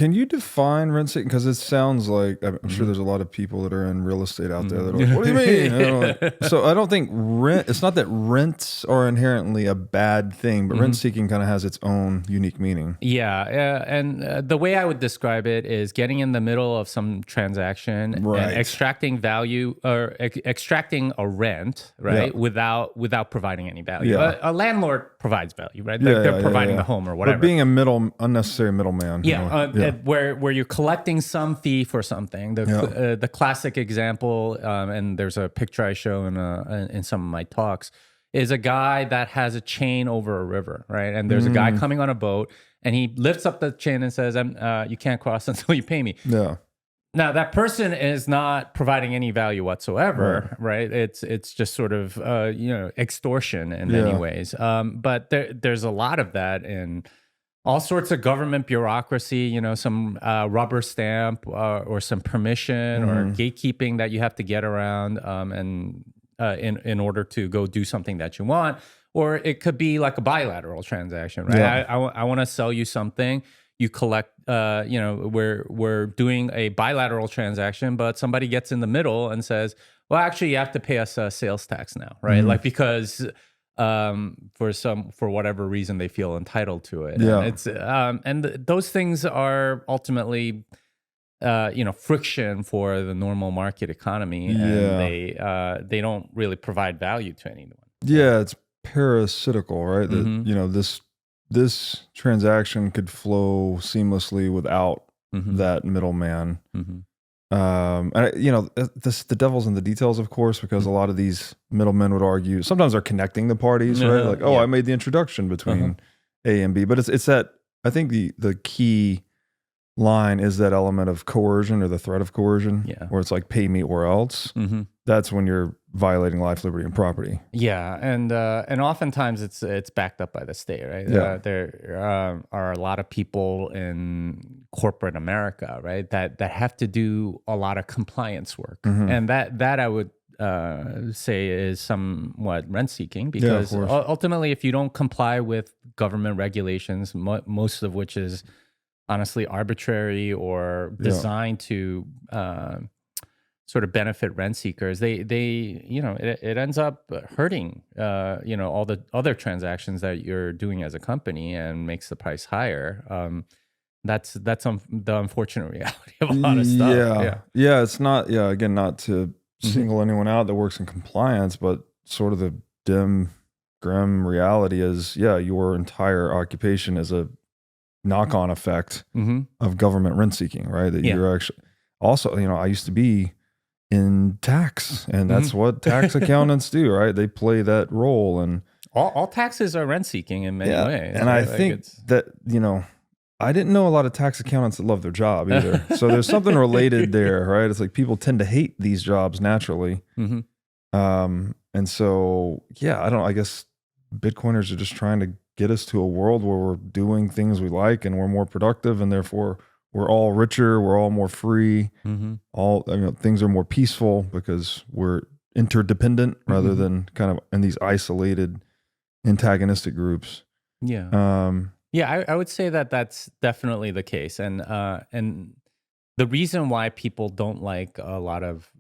Can you define rent seeking? Because it sounds like I'm sure there's a lot of people that are in real estate out there that are like, what do you mean? So I don't think it's not that rents are inherently a bad thing, but rent seeking kind of has its own unique meaning. Yeah. And the way I would describe it is getting in the middle of some transaction and extracting value or extracting a rent, right? Without providing any value. A landlord provides value, right? They're providing the home or whatever. But being a unnecessary middleman. Where you're collecting some fee for something. The classic example, and there's a picture I show in some of my talks, is a guy that has a chain over a river, right? And there's a guy coming on a boat, and he lifts up the chain and says, "You can't cross until you pay me." Yeah. Now that person is not providing any value whatsoever, right? It's just sort of extortion in many ways. But there's a lot of that in all sorts of government bureaucracy, some rubber stamp or some permission or gatekeeping that you have to get around and in order to go do something that you want. Or it could be like a bilateral transaction, right? Yeah. I want to sell you something. You collect, we're doing a bilateral transaction, but somebody gets in the middle and says, well, actually, you have to pay us sales tax now, right? Like because... for whatever reason they feel entitled to it. Yeah. And it's those things are ultimately friction for the normal market economy, and they don't really provide value to anyone. Yeah, it's parasitical, right? That this transaction could flow seamlessly without that middleman. And the devil's in the details, of course, because a lot of these middlemen would argue sometimes they're connecting the parties, right? Like, I made the introduction between A and B, but it's that I think the key line is that element of coercion or the threat of coercion, where it's like pay me or else. That's when you're violating life, liberty, and property. Yeah, and oftentimes it's backed up by the state, right? There are a lot of people in corporate America, right, that have to do a lot of compliance work, and that I would say is somewhat rent seeking, because ultimately, if you don't comply with government regulations, most of which is honestly arbitrary or designed to sort of benefit rent seekers, it ends up hurting all the other transactions that you're doing as a company and makes the price higher. That's the unfortunate reality of a lot of stuff. It's not again, not to single anyone out that works in compliance, but sort of the grim reality is your entire occupation is a knock-on effect of government rent seeking, right? That you're actually also, I used to be in tax, and that's what tax accountants do, right? They play that role, and all taxes are rent seeking in many ways. And right? I think that, I didn't know a lot of tax accountants that love their job either. So there's something related there, right? It's like people tend to hate these jobs naturally. And so, I guess Bitcoiners are just trying to get us to a world where we're doing things we like and we're more productive, and therefore we're all richer, we're all more free, things are more peaceful because we're interdependent rather than kind of in these isolated antagonistic groups. I would say that that's definitely the case, and the reason why people don't like a lot of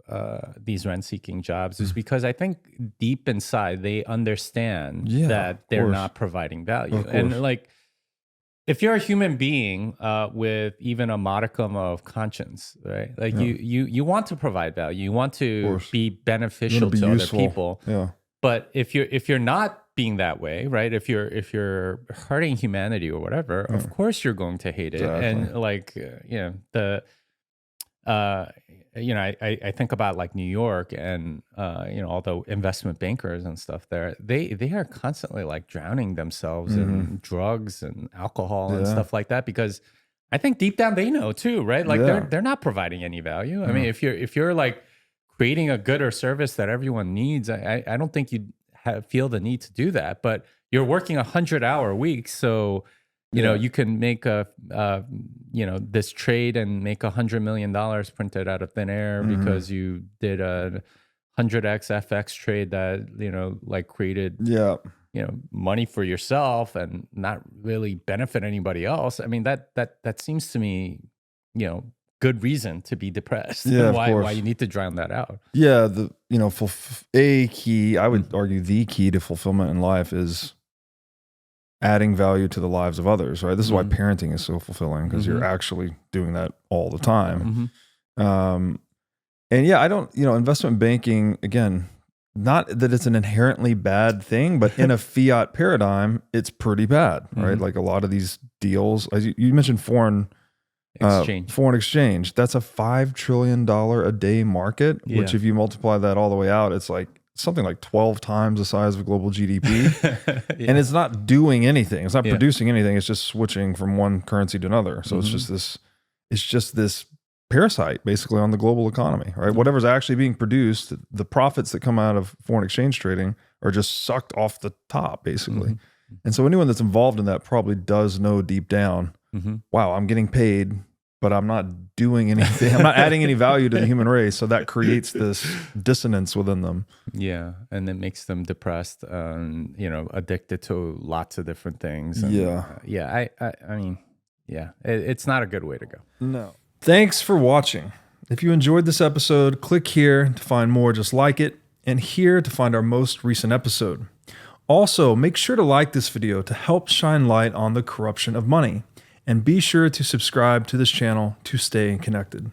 these rent-seeking jobs is because I think deep inside they understand that they're not providing value, and like, if you're a human being with even a modicum of conscience, right? Like you want to provide value, you want to be beneficial to other people. But if you're not being that way, right? If you're hurting humanity or whatever, of course you're going to hate it. And like I think about like New York and all the investment bankers and stuff there. They are constantly like drowning themselves in drugs and alcohol and stuff like that, because I think deep down they know too, right? Like they're not providing any value. I mean, if you're like creating a good or service that everyone needs, I don't think you'd feel the need to do that. But you're working 100-hour weeks, so you can make this trade and make $100 million printed out of thin air because you did a 100x FX trade that like created money for yourself and not really benefit anybody else, I mean, that seems to me, good reason to be depressed. Yeah, and of course. why you need to drown that out. Yeah, a key, I would argue the key to fulfillment in life is adding value to the lives of others, right? This is why parenting is so fulfilling, because you're actually doing that all the time. And yeah, I don't, investment banking, again, not that it's an inherently bad thing, but in a fiat paradigm, it's pretty bad, right? Like a lot of these deals, as you mentioned, foreign exchange, that's a $5 trillion a day market, which if you multiply that all the way out, it's like something like 12 times the size of global GDP. And it's not doing anything. It's not producing anything. It's just switching from one currency to another. So it's just this parasite basically on the global economy, right? Whatever's actually being produced, the profits that come out of foreign exchange trading are just sucked off the top basically. And so anyone that's involved in that probably does know deep down, wow, I'm getting paid, but I'm not doing anything. I'm not adding any value to the human race. So that creates this dissonance within them. Yeah. And it makes them depressed, addicted to lots of different things. And, I mean, it's not a good way to go. No. Thanks for watching. If you enjoyed this episode, click here to find more just like it, and here to find our most recent episode. Also, make sure to like this video to help shine light on the corruption of money. And be sure to subscribe to this channel to stay connected.